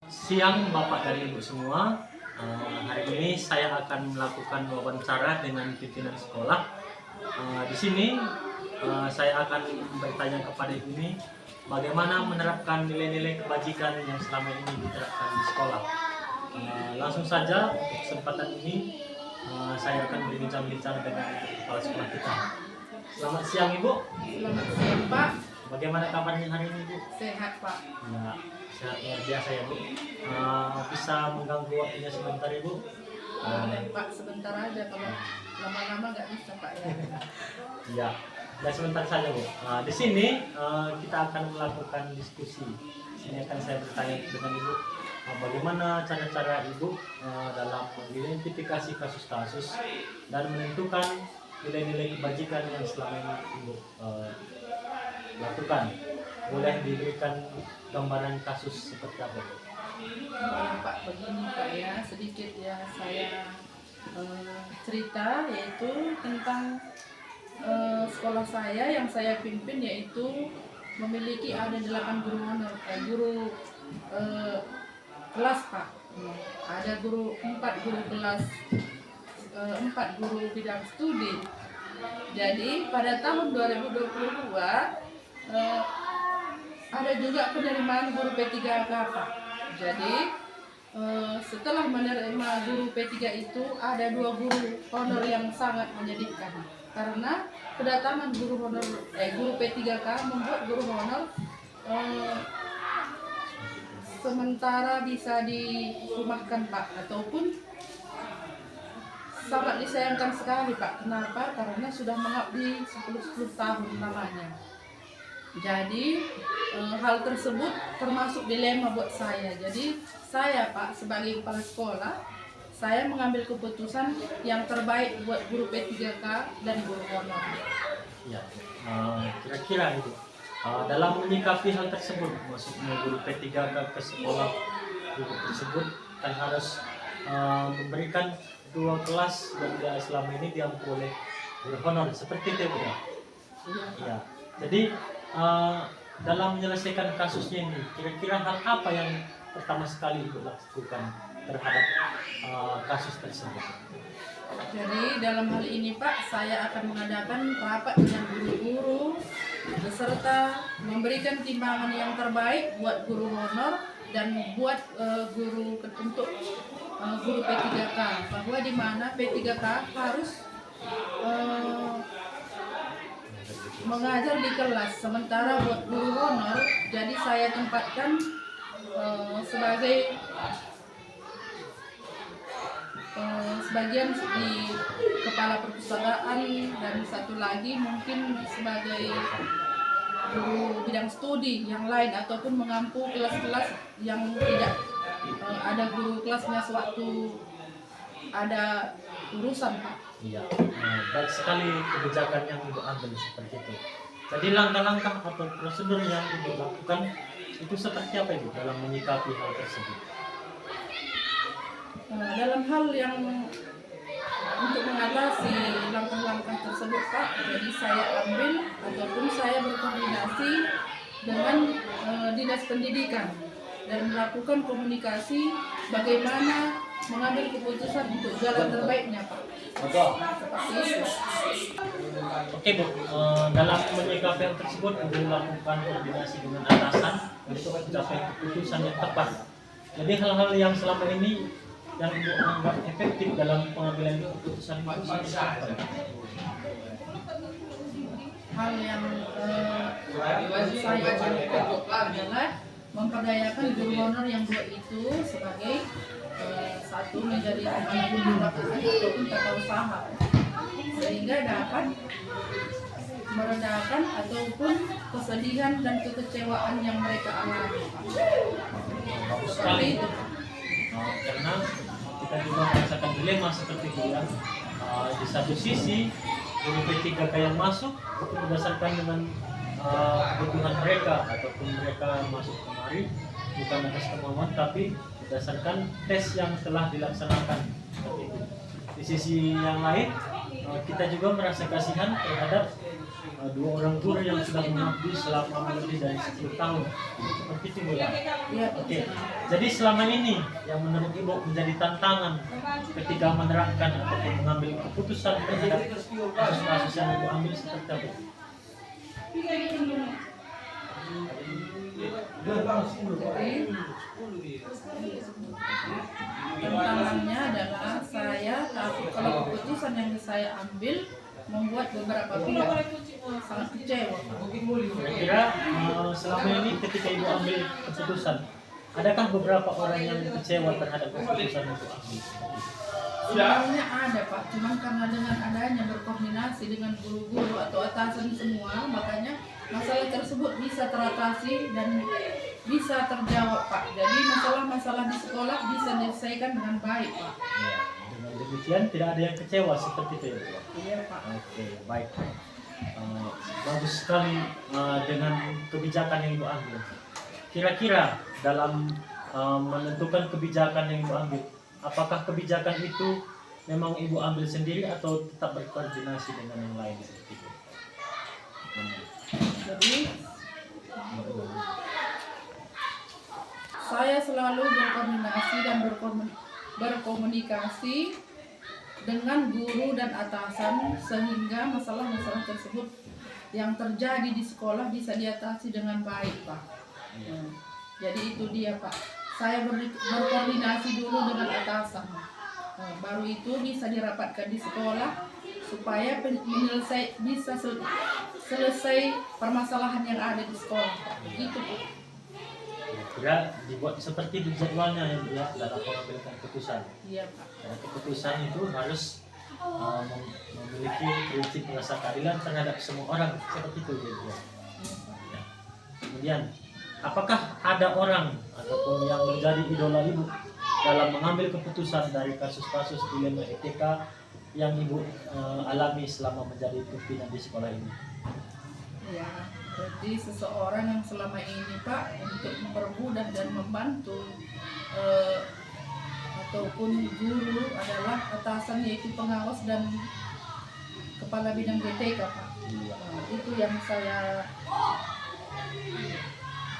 Siang Bapak dan Ibu semua. Hari ini saya akan melakukan wawancara dengan pimpinan sekolah. Di sini saya akan bertanya kepada Ibu ini bagaimana menerapkan nilai-nilai kebajikan yang selama ini diterapkan di sekolah. Langsung saja untuk kesempatan ini saya akan berbincang-bincang dengan kepala sekolah kita. Selamat siang Ibu. Selamat siang Pak. Bagaimana kabarnya hari ini Bu? Sehat Pak. Ya, sehat luar biasa ya Bu. Bisa mengganggu waktunya sebentar Ibu? Boleh Pak, sebentar aja, kalau lama-lama nggak bisa Pak ya. Ya, dan sebentar saja Bu. Di sini kita akan melakukan diskusi. Di sini akan saya bertanya dengan Ibu bagaimana cara-cara Ibu dalam mengidentifikasi kasus-kasus dan menentukan nilai-nilai kebajikan yang selama ini Ibu lakukan. Boleh diberikan gambaran kasus seperti apa Bu? Pak, begini Pak ya, sedikit ya saya cerita, yaitu tentang sekolah saya yang saya pimpin, yaitu memiliki ada 8 guru honor, guru kelas Pak. Ada 4 guru kelas, 4 guru bidang studi. Jadi pada tahun 2022 ada juga penerimaan guru P3K Pak. Jadi setelah menerima guru P3 itu ada 2 guru honor yang sangat menyedihkan, karena kedatangan guru honor guru P3K membuat guru honor sementara bisa dirumahkan Pak, ataupun sangat disayangkan sekali Pak. Kenapa? Karena sudah mengabdi 10 tahun lamanya. Jadi hal tersebut termasuk dilema buat saya. Jadi saya Pak sebagai kepala sekolah, saya mengambil keputusan yang terbaik buat guru P3K dan guru honor. Ya, kira-kira itu dalam menyikapi hal tersebut, maksudnya guru P3K ke sekolah guru tersebut kan harus memberikan 2 kelas dan selama ini diampu oleh guru honor seperti itu ya. Ya, jadi dalam menyelesaikan kasusnya ini, kira-kira hal apa yang pertama sekali Ibu lakukan terhadap kasus tersebut? Jadi dalam hal ini Pak, saya akan mengadakan rapat dengan guru-guru beserta memberikan timbangan yang terbaik buat guru honor dan buat guru P3K, bahwa di mana P3K harus mengajar di kelas, sementara buat guru honor jadi saya tempatkan sebagai sebagian di kepala perpustakaan, dan satu lagi mungkin sebagai guru bidang studi yang lain, ataupun mengampu kelas-kelas yang tidak ada guru kelasnya sewaktu ada urusan Pak. Iya, baik sekali kebijakan yang Ibu ambil seperti itu. Jadi langkah-langkah atau prosedur yang Ibu lakukan itu seperti apa Ibu dalam menyikapi hal tersebut? Dalam hal yang untuk mengatasi langkah-langkah tersebut Pak, jadi saya ambil ataupun saya berkoordinasi dengan dinas pendidikan dan melakukan komunikasi bagaimana mengambil keputusan untuk jalan terbaiknya Pak. Seperti itu. Oke Bu, dalam menyikapi hal tersebut Ibu lakukan koordinasi dengan atasan untuk mencapai keputusan yang tepat. Jadi hal-hal yang selama ini yang Ibu anggap efektif dalam pengambilan keputusan itu seperti apa? Hal yang saya lakukan adalah memperdayakan guru honor yang 2 itu sebagai satu menjadi guru lapangan ataupun tata usaha, sehingga dapat meredakan ataupun kesedihan dan kekecewaan yang mereka alami. Bagus sekali. Karena kita juga merasakan dilema seperti itu ya. Di satu sisi guru P3K yang masuk itu berdasarkan dengan kebutuhan mereka, ataupun mereka masuk kemari bukan atas kemauan tapi berdasarkan tes yang telah dilaksanakan seperti itu. Di sisi yang lain kita juga merasa kasihan terhadap dua orang guru yang sudah mengabdi selama lebih dari 10 tahun. Seperti itu Bu ya. Iya. Oke. Jadi selama ini yang menurut Ibu menjadi tantangan ketika menerapkan ataupun mengambil keputusan terhadap kasus-kasus yang Ibu ambil seperti apa? Jadi tantangannya adalah saya takut kalau keputusan yang saya ambil membuat beberapa pihak sangat kecewa. Kira-kira selama ini ketika Ibu ambil keputusan, adakah beberapa orang yang kecewa terhadap keputusan yang Ibu ambil? Sebenarnya ada Pak, cuman karena dengan adanya berkoordinasi dengan guru-guru atau atasan semua, makanya masalah tersebut bisa teratasi dan bisa terjawab Pak. Jadi masalah-masalah di sekolah bisa diselesaikan dengan baik Pak. Ya, dengan demikian tidak ada yang kecewa seperti itu ya Pak? Iya Pak. Oke, baik. Bagus sekali dengan kebijakan yang Ibu ambil. Kira-kira dalam menentukan kebijakan yang Ibu ambil, apakah kebijakan itu memang Ibu ambil sendiri atau tetap berkoordinasi dengan yang lain seperti itu? Jadi saya selalu berkoordinasi dan berkomunikasi dengan guru dan atasan sehingga masalah-masalah tersebut yang terjadi di sekolah bisa diatasi dengan baik Pak. Jadi itu dia Pak. Saya berkoordinasi dulu dengan atasan. Baru itu bisa dirapatkan di sekolah supaya bisa selesai permasalahan yang ada di sekolah. Begitu Pak. Kira dibuat seperti di jadwalnya yang dia dalam pengambilan keputusan. Iya Pak. Karena keputusan itu harus memiliki prinsip rasa keadilan terhadap semua orang seperti itu dia. Ya. Kemudian, apakah ada orang ataupun yang menjadi idola Ibu dalam mengambil keputusan dari kasus-kasus dilema etika yang Ibu alami selama menjadi pimpinan di sekolah ini? Ya, jadi seseorang yang selama ini Pak untuk mempermudah dan membantu ataupun guru adalah atasan yaitu pengawas dan kepala bidang GTK Pak. Itu yang saya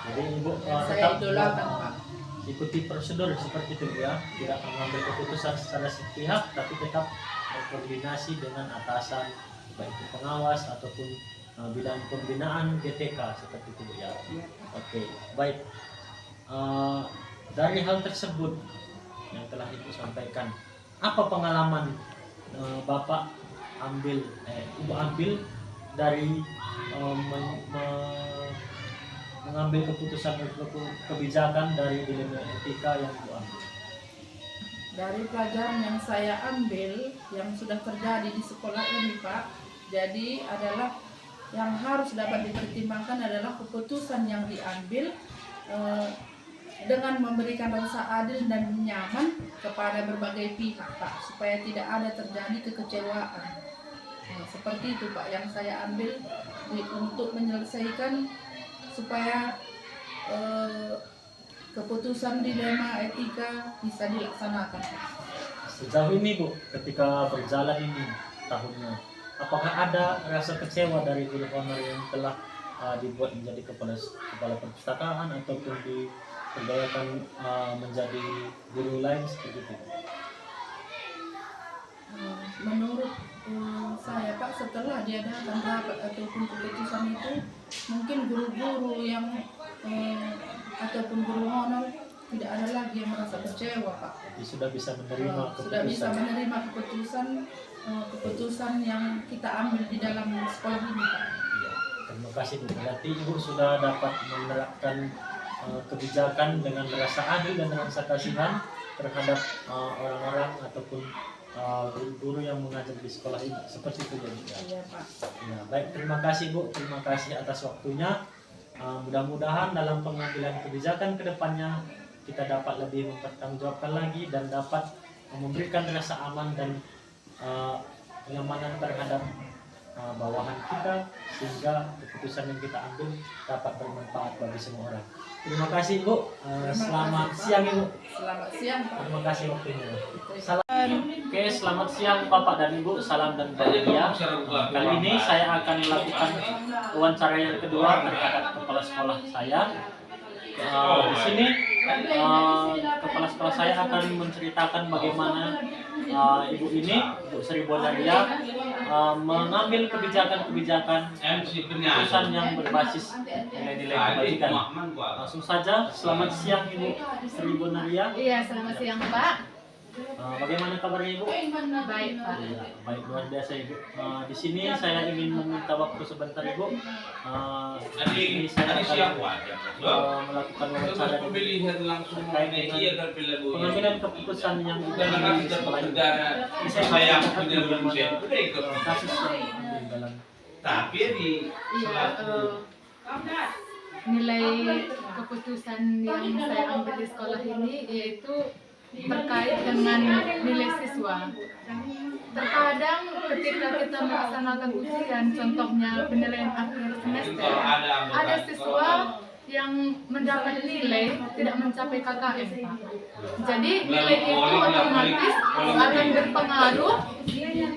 Jadi Ibu saya idolakan Pak. ikuti prosedur seperti itu ya, tidak mengambil keputusan secara sepihak tapi tetap berkoordinasi dengan atasan baik itu pengawas ataupun bidang pembinaan GTK seperti itu ya. Oke, baik. Dari hal tersebut yang telah Ibu sampaikan, apa pengalaman Bapak Ibu ambil dari mengambil keputusan kebijakan dari dilema etika yang Ibu ambil? Dari pelajaran yang saya ambil yang sudah terjadi di sekolah ini Pak, jadi adalah yang harus dapat dipertimbangkan adalah keputusan yang diambil dengan memberikan rasa adil dan nyaman kepada berbagai pihak Pak, supaya tidak ada terjadi kekecewaan. Seperti itu Pak yang saya ambil untuk menyelesaikan supaya keputusan dilema etika bisa dilaksanakan. Sejauh ini Bu, ketika berjalan ini tahunnya, apakah ada rasa kecewa dari guru honor yang telah dibuat menjadi kepala perpustakaan ataupun diperdayakan menjadi guru lain seperti itu? Menurut saya Pak, setelah diadakan rapat ataupun keputusan itu, mungkin guru-guru yang ataupun guru honor tidak ada lagi yang merasa kecewa Pak. Jadi sudah bisa menerima keputusan. Sudah bisa menerima keputusan yang kita ambil di dalam sekolah ini Pak. Ya, terima kasih Bu. Berarti Ibu sudah dapat menerapkan kebijakan dengan rasa adil dan rasa kasihan terhadap orang-orang ataupun guru-guru yang mengajar di sekolah ini, seperti itu ya Bu. Iya Pak. Ya, baik, terima kasih Bu, terima kasih atas waktunya. Mudah-mudahan dalam pengambilan kebijakan ke depannya kita dapat lebih mempertanggungjawabkan lagi dan dapat memberikan rasa aman dan kenyamanan terhadap bawahan kita sehingga keputusan yang kita ambil dapat bermanfaat bagi semua orang. Terima kasih Bu. Selamat siang Ibu. Selamat siang Pak. Terima kasih waktunya. Terima Salam. Oke, selamat siang Bapak dan Ibu, salam dan bahagia. Kali ini saya akan melakukan wawancara yang kedua terhadap kepala sekolah saya. Di sini kepala sekolah saya akan menceritakan bagaimana Ibu ini, Ibu Sri Bonaria, mengambil kebijakan-kebijakan keputusan yang berbasis nilai-nilai kebajikan. Langsung saja, selamat siang Ibu Sri Bonaria. Iya, selamat siang Pak. Bagaimana kabarnya Ibu? Baik Pak. Ya, baik, luar biasa Ibu. Di sini saya ingin meminta waktu sebentar Ibu. Ini saya akan melakukan wawancara terkait dengan pengambilan keputusan yang diambil di sekolah ini. Ini saya akan bagaimana kasus yang diambil dalam. Iya, nilai keputusan yang saya ambil di sekolah ini yaitu terkait dengan nilai siswa. Terkadang ketika kita melaksanakan ujian, contohnya penilaian akhir semester, ada siswa yang mendapat nilai tidak mencapai KKM, Pak. Jadi nilai itu otomatis akan berpengaruh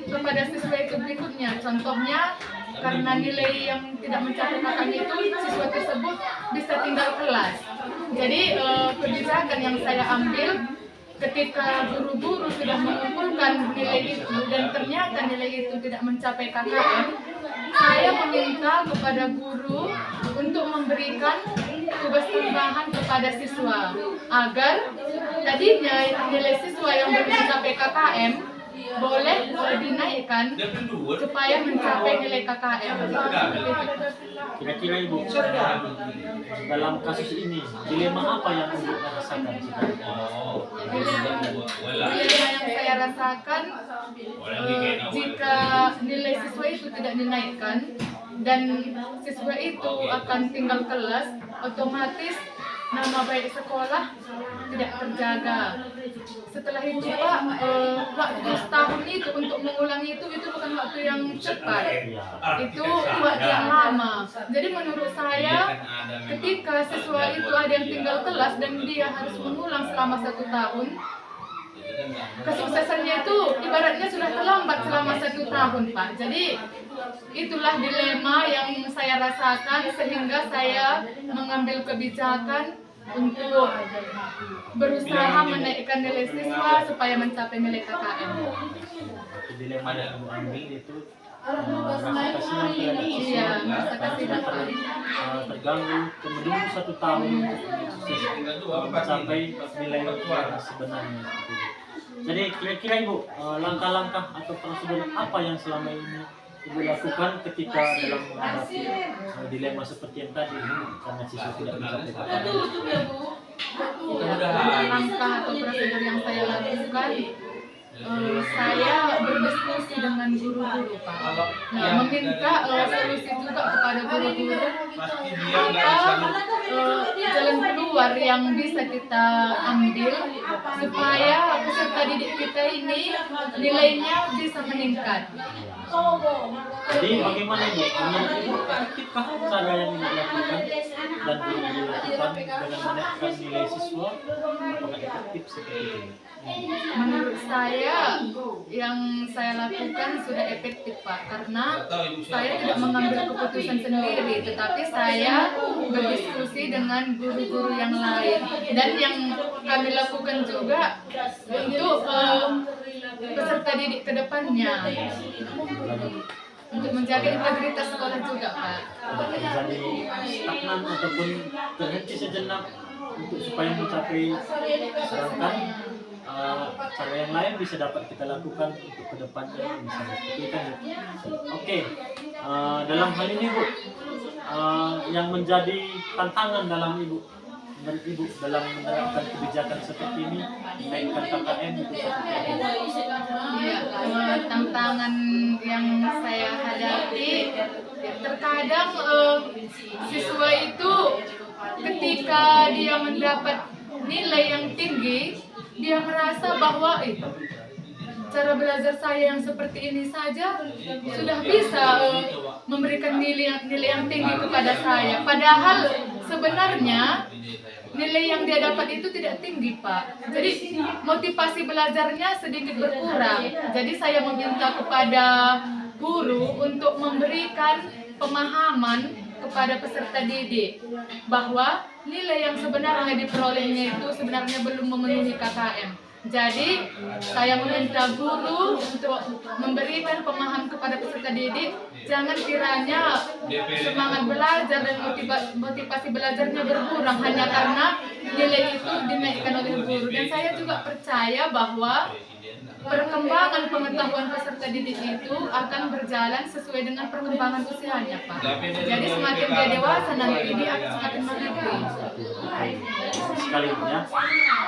kepada siswa itu berikutnya. Contohnya karena nilai yang tidak mencapai KKM itu, siswa tersebut bisa tinggal kelas. Jadi kebijakan yang saya ambil ketika guru-guru sudah mengumpulkan nilai itu dan ternyata nilai itu tidak mencapai KKM, saya meminta kepada guru untuk memberikan tugas tambahan kepada siswa agar tadinya nilai siswa yang belum mencapai KKM boleh dinaikkan supaya mencapai nilai KKM. Kira-kira Ibu, dalam kasus ini dilema apa yang Ibu rasakan? Dilema yang saya rasakan, jika nilai siswa itu tidak dinaikkan dan siswa itu akan tinggal kelas, otomatis nama baik sekolah tidak terjaga. Setelah itu Pak, waktu setahun itu untuk mengulangi itu bukan waktu yang cepat, itu waktu yang lama. Jadi menurut saya, ketika siswa itu ada yang tinggal kelas dan dia harus mengulang selama 1 tahun, kesuksesannya itu ibaratnya sudah terlambat selama 1 tahun Pak. Jadi itulah dilema yang saya rasakan sehingga saya mengambil kebijakan untuk berusaha menaikkan nilai siswa supaya mencapai nilai KKM. Dilema yang Ibu ambil itu rasa kasihan terhadap Iya, rasa siswa kasihan. terganggu menunggu 1 tahun untuk sukses mencapai nilai yang sebenarnya. Seperti itu. Jadi kira-kira Ibu, langkah-langkah atau prosedur apa yang selama ini Ibu lakukan ketika dalam menghadapi dilema seperti yang tadi karena siswa tidak mencapai KKM? Langkah atau prosedur yang saya lakukan, saya berdiskusi dengan guru-guru Pak. Nah, meminta solusi juga kepada guru-guru apa jalan keluar yang bisa kita ambil supaya peserta didik kita ini nilainya bisa meningkat. Jadi bagaimana Ibu? Menurut Ibu, efektifkah cara yang Ibu lakukan dan guru-guru lakukan dengan menaikkan nilai siswa? Apakah efektif seperti itu? Menurut saya, yang saya lakukan sudah efektif Pak, karena saya tidak mengambil keputusan sendiri, tetapi saya berdiskusi dengan guru-guru yang lain. Dan yang kami lakukan juga untuk peserta didik ke depannya, untuk menjaga integritas sekolah juga Pak. Tidak terjadi stagnan ataupun terhenti sejenak untuk supaya mencapai, sedangkan cara yang lain bisa dapat kita lakukan untuk kedepannya misalnya seperti itu kan Bu. Oke, dalam hal ini Bu, yang menjadi tantangan dalam menurut Ibu dalam menerapkan kebijakan seperti ini menaikkan KKM itu seperti apa? Ya, tantangan yang saya hadapi, ya, terkadang siswa itu ketika dia mendapat nilai yang tinggi, dia merasa bahwa cara belajar saya yang seperti ini saja sudah bisa memberikan nilai yang tinggi kepada saya. Padahal sebenarnya nilai yang dia dapat itu tidak tinggi, Pak. Jadi motivasi belajarnya sedikit berkurang. Jadi saya meminta kepada guru untuk memberikan pemahaman kepada peserta didik bahwa nilai yang sebenarnya diperolehnya itu sebenarnya belum memenuhi KKM. Jadi saya meminta guru untuk memberikan pemahaman kepada peserta didik, jangan kiranya semangat belajar dan motivasi belajarnya berkurang hanya karena nilai itu dinaikkan oleh guru. Dan saya juga percaya bahwa perkembangan pengetahuan peserta didik itu akan berjalan sesuai dengan perkembangan usianya, Pak. Jadi semakin dia dewasa nanti dia akan semakin mengerti. Sekali ya.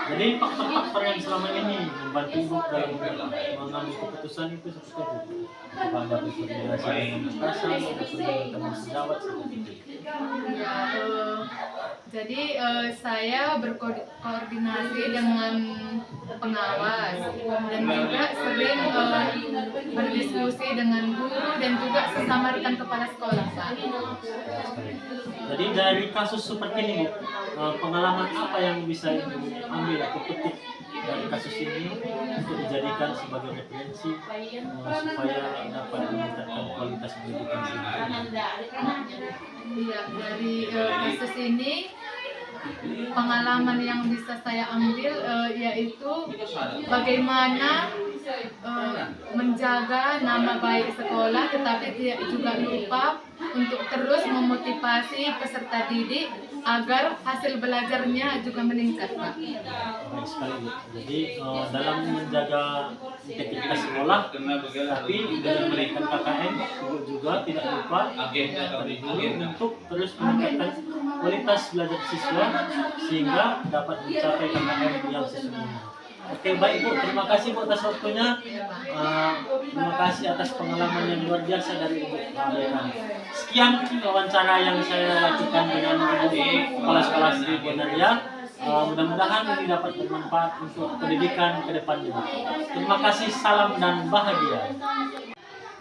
Jadi faktor-faktor yang selama ini membantu Ibu dalam mengambil keputusan itu seperti itu. Kepada berkoordinasi dengan atasan, dengan teman sejawat seperti itu. Jadi saya berkoordinasi dengan pengawas dan juga sering berdiskusi dengan guru dan juga sesama rekan kepala sekolah, Pak. Jadi dari kasus seperti ini, Bu, pengalaman apa yang bisa Ibu ambil atau petik dari kasus ini untuk dijadikan sebagai referensi supaya dapat meningkatkan kualitas pendidikan sini? Iya, dari kasus ini pengalaman yang bisa saya ambil yaitu bagaimana menjaga nama baik sekolah, tetapi tidak juga lupa untuk terus memotivasi peserta didik agar hasil belajarnya juga meningkat, Pak. Baik sekali, Bu. Jadi dalam menjaga integritas sekolah, tapi dengan memberikan KKM, Ibu juga tidak lupa untuk terus meningkatkan kualitas belajar siswa sehingga dapat mencapai KKM yang sesungguhnya. Oke, baik Bu, terima kasih Bu atas waktunya. Terima kasih atas pengalaman yang luar biasa dari Ibu. Sekian wawancara yang saya lakukan dengan Ibu Kepala Sekolah Sri Bonaria. Mudah-mudahan ini dapat bermanfaat untuk pendidikan ke depannya. Terima kasih, salam dan bahagia.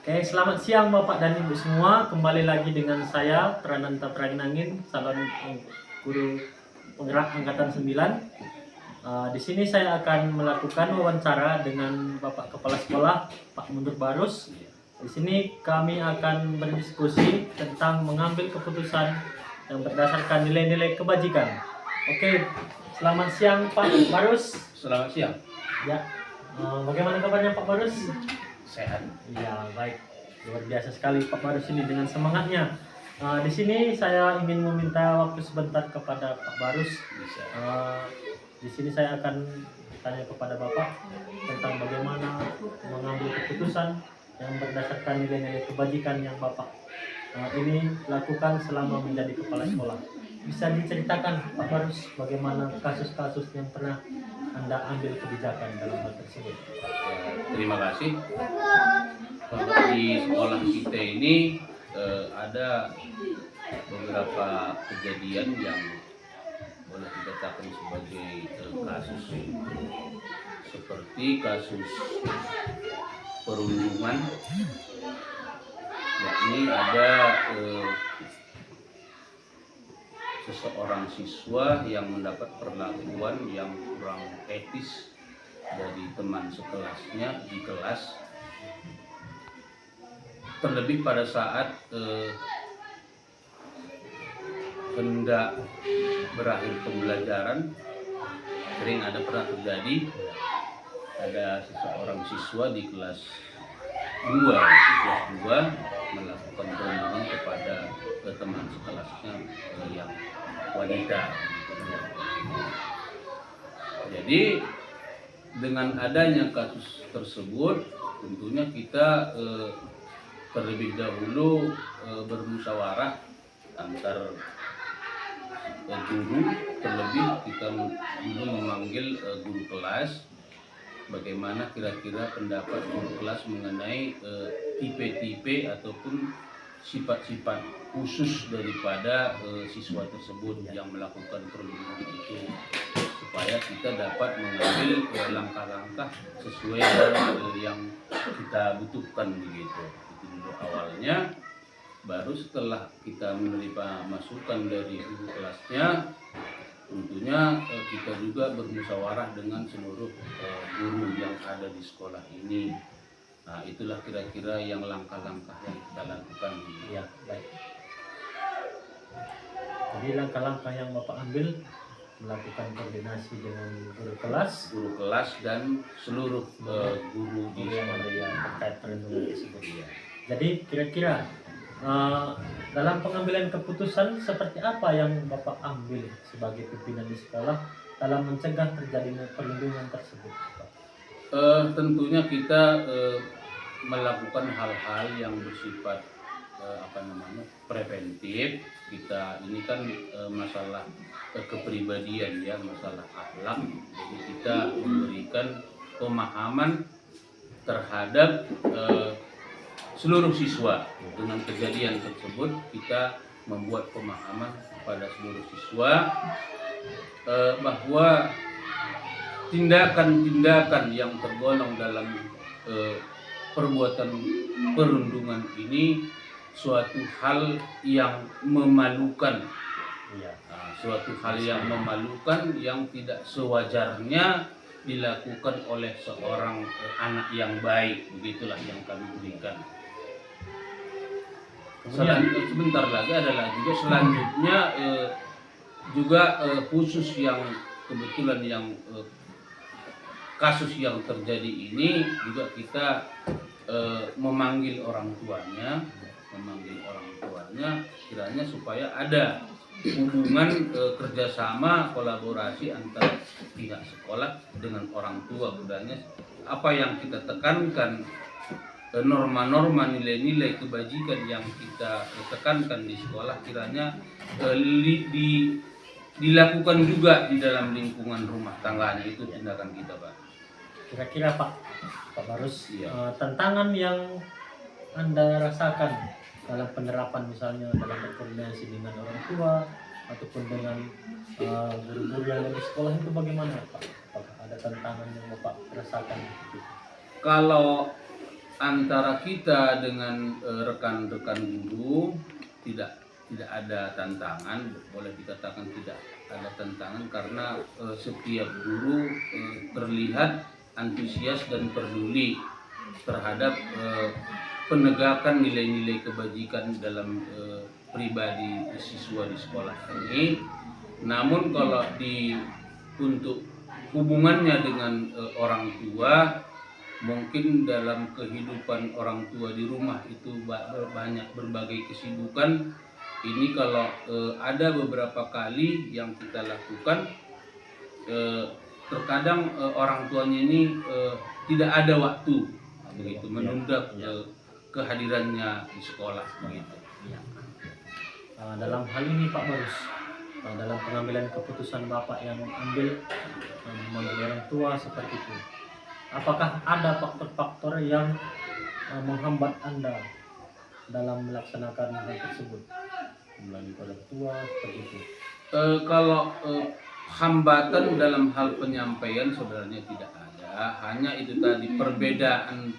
Oke, selamat siang Bapak dan Ibu semua. Kembali lagi dengan saya, Prananta Praginangin, calon guru penggerak Angkatan 9. Di sini saya akan melakukan wawancara dengan Bapak Kepala Sekolah, Pak Mundur Barus. Di sini kami akan berdiskusi tentang mengambil keputusan yang berdasarkan nilai-nilai kebajikan. Oke, selamat siang Pak Barus. Selamat siang. Ya, bagaimana kabarnya Pak Barus? Sehat. Ya, baik. Luar biasa sekali Pak Barus ini dengan semangatnya. Di sini saya ingin meminta waktu sebentar kepada Pak Barus. Bisa. Di sini saya akan tanya kepada Bapak tentang bagaimana mengambil keputusan yang berdasarkan nilai-nilai kebajikan yang Bapak ini lakukan selama menjadi kepala sekolah. Bisa diceritakan Pak Barus bagaimana kasus-kasus yang pernah Anda ambil kebijakan dalam hal tersebut? Terima kasih. Kalau di sekolah kita ini ada beberapa kejadian yang boleh dikatakan sebagai kasus, seperti kasus perundungan, yakni ada seseorang siswa yang mendapat perlakuan yang kurang etis dari teman sekelasnya di kelas, terlebih pada saat hendak berakhir pembelajaran. Sering pernah terjadi ada seseorang siswa di kelas 2 melakukan perundungan kepada teman sekelasnya yang wanita. Jadi dengan adanya kasus tersebut, tentunya kita terlebih dahulu bermusyawarah antar guru, terlebih kita dulu memanggil guru kelas, bagaimana kira-kira pendapat guru kelas mengenai tipe-tipe ataupun sifat-sifat khusus daripada siswa tersebut yang melakukan perundungan itu, supaya kita dapat mengambil langkah-langkah sesuai dengan yang kita butuhkan begitu. Itu dulu awalnya. Baru setelah kita menerima masukan dari guru kelasnya, tentunya kita juga bermusyawarah dengan seluruh guru yang ada di sekolah ini. Nah, itulah kira-kira yang langkah-langkah yang kita lakukan. Ya, baik. Jadi langkah-langkah yang Bapak ambil melakukan koordinasi dengan guru kelas Dan seluruh guru di yang sekolah. ada yang terkait perlindungan tersebut. Jadi kira-kira dalam pengambilan keputusan seperti apa yang Bapak ambil sebagai pimpinan di sekolah dalam mencegah terjadinya perlindungan tersebut, Pak? Tentunya kita melakukan hal-hal yang bersifat preventif. Kita ini kan masalah kepribadian ya, masalah akhlak. Jadi kita memberikan pemahaman terhadap seluruh siswa. Dengan kejadian tersebut kita membuat pemahaman kepada seluruh siswa bahwa tindakan-tindakan yang tergolong dalam perbuatan perundungan ini suatu hal yang memalukan. Suatu hal yang memalukan yang tidak sewajarnya dilakukan oleh seorang anak yang baik. Begitulah yang kami berikan. Sebentar lagi adalah juga selanjutnya khusus yang kebetulan yang kasus yang terjadi ini juga kita memanggil orang tuanya kiranya supaya ada hubungan kerjasama kolaborasi antara pihak sekolah dengan orang tua. Kiranya apa yang kita tekankan, norma-norma nilai-nilai kebajikan yang kita tekankan di sekolah kiranya dilakukan juga di dalam lingkungan rumah tangganya. Itu tindakan kita, Pak. Kira-kira Pak Barus, Iya. tantangan yang Anda rasakan dalam penerapan misalnya dalam berkoordinasi dengan orang tua ataupun dengan guru-guru yang ada di sekolah itu bagaimana Pak? Apakah ada tantangan yang Bapak rasakan? Kalau antara kita dengan rekan-rekan guru tidak ada tantangan, boleh dikatakan tidak ada tantangan karena setiap guru terlihat antusias dan peduli terhadap penegakan nilai-nilai kebajikan dalam pribadi siswa di sekolah ini. Namun kalau untuk hubungannya dengan orang tua, mungkin dalam kehidupan orang tua di rumah itu banyak berbagai kesibukan. Ini kalau ada beberapa kali yang kita lakukan, terkadang orang tuanya ini tidak ada waktu, begitu menunda kehadirannya di sekolah, begitu. Dalam hal ini Pak Barus, dalam pengambilan keputusan Bapak yang ambil memanggil orang tua seperti itu, apakah ada faktor-faktor yang menghambat Anda dalam melaksanakan hal tersebut melalui orang tua seperti itu? Kalau hambatan dalam hal penyampaian sebenarnya tidak ada, hanya itu tadi perbedaan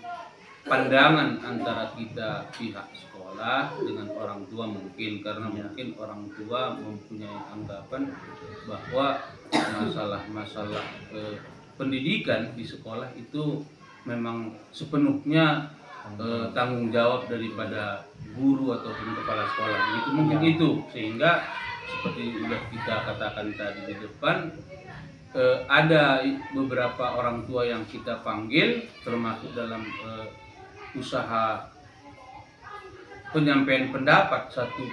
pandangan antara kita pihak sekolah dengan orang tua mungkin karena mungkin orang tua mempunyai anggapan bahwa masalah pendidikan di sekolah itu memang sepenuhnya tanggung jawab daripada guru ataupun kepala sekolah, itu mungkin itu, sehingga seperti sudah kita katakan tadi di depan, ada beberapa orang tua yang kita panggil termasuk dalam usaha penyampaian pendapat, satu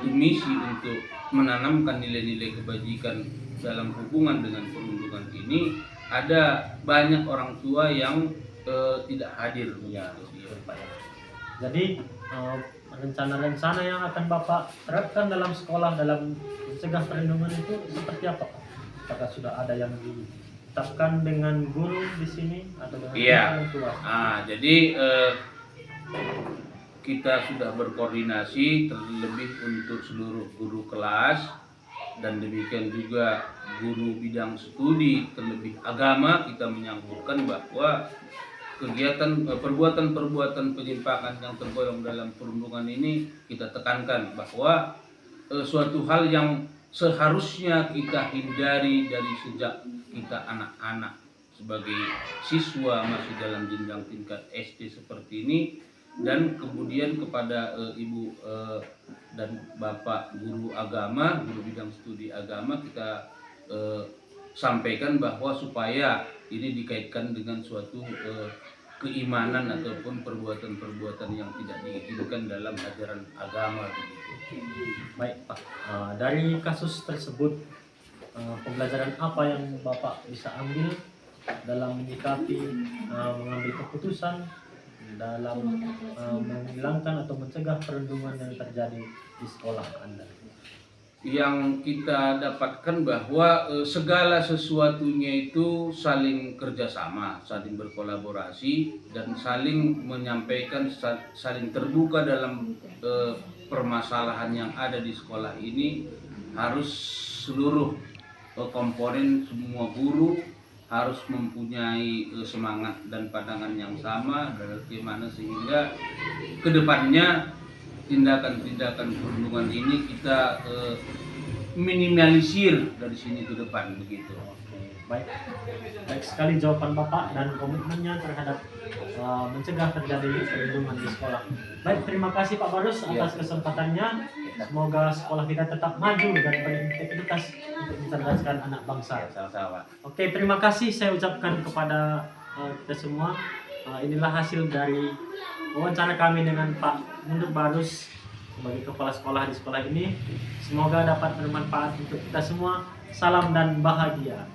misi untuk menanamkan nilai-nilai kebajikan dalam hubungan dengan perundungan ini. Ada banyak orang tua yang tidak hadir. Jadi rencana-rencana yang akan Bapak terapkan dalam sekolah dalam mencegah perlindungan itu seperti apa Pak? Apakah sudah ada yang ditetapkan dengan guru di sini atau dengan orang tua? Jadi kita sudah berkoordinasi terlebih untuk seluruh guru kelas dan demikian juga guru bidang studi terlebih agama. Kita menyangkutkan bahwa kegiatan perbuatan penyimpangan yang tergolong dalam perundungan ini kita tekankan bahwa suatu hal yang seharusnya kita hindari dari sejak kita anak-anak sebagai siswa masih dalam jenjang tingkat SD seperti ini, dan kemudian kepada ibu dan bapak guru agama, guru bidang studi agama, kita sampaikan bahwa supaya ini dikaitkan dengan suatu keimanan ataupun perbuatan-perbuatan yang tidak diinginkan dalam ajaran agama begitu. Baik Pak, dari kasus tersebut pembelajaran apa yang Bapak bisa ambil dalam menyikapi mengambil keputusan dalam menghilangkan atau mencegah perundungan yang terjadi di sekolah Anda? Yang kita dapatkan bahwa segala sesuatunya itu saling kerjasama, saling berkolaborasi, dan saling menyampaikan, saling terbuka dalam permasalahan yang ada di sekolah ini. Harus seluruh komponen, semua guru harus mempunyai semangat dan pandangan yang sama, dan bagaimana sehingga kedepannya tindakan-tindakan perundungan ini kita minimalisir dari sini ke depan begitu. Baik, baik sekali jawaban Bapak dan komitmennya terhadap mencegah terjadi perundungan di sekolah. Baik, terima kasih Pak Barus atas kesempatannya. Semoga sekolah kita tetap maju dan berintegritas untuk mencerdaskan anak bangsa. Sama-sama. Oke, terima kasih saya ucapkan kepada kita semua. Inilah hasil dari wawancara kami dengan Pak Mundur Barus sebagai kepala sekolah di sekolah ini. Semoga dapat bermanfaat untuk kita semua. Salam dan bahagia.